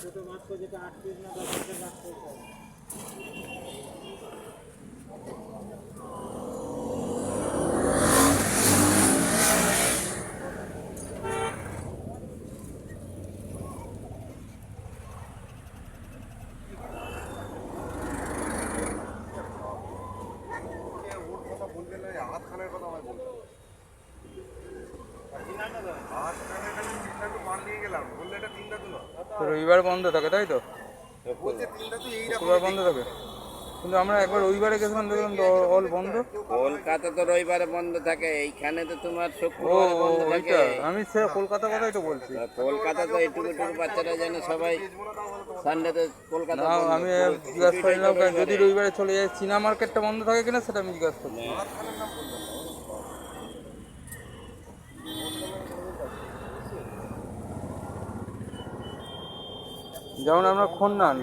ছোট মাছ যেটা 8 পিস না 10 পিসের মাছ করতে রবিবার বন্ধ থাকে তাই তো? শুক্রবার বন্ধ থাকে, কিন্তু আমরা একবার রবিবারে গেছিলাম দেখলাম তো অল বন্ধ। কলকাতা তো রবিবারে বন্ধ থাকে, এইখানে তো তোমার ও শুক্রবারে বন্ধ থাকে। ওইটা আমি সে কলকাতার কথাই তো বলছি। কলকাতা তো এইটুকু বাচ্চারা জানে সবাই সানডেতে কলকাতা না বন্ধ। আমি জিজ্ঞাসা করিলাম যদি রবিবারে চলে যায় চীনা মার্কেটটা বন্ধ থাকে কিনা সেটা আমি জিজ্ঞাসা করছি। যেমন আমরা খন্নান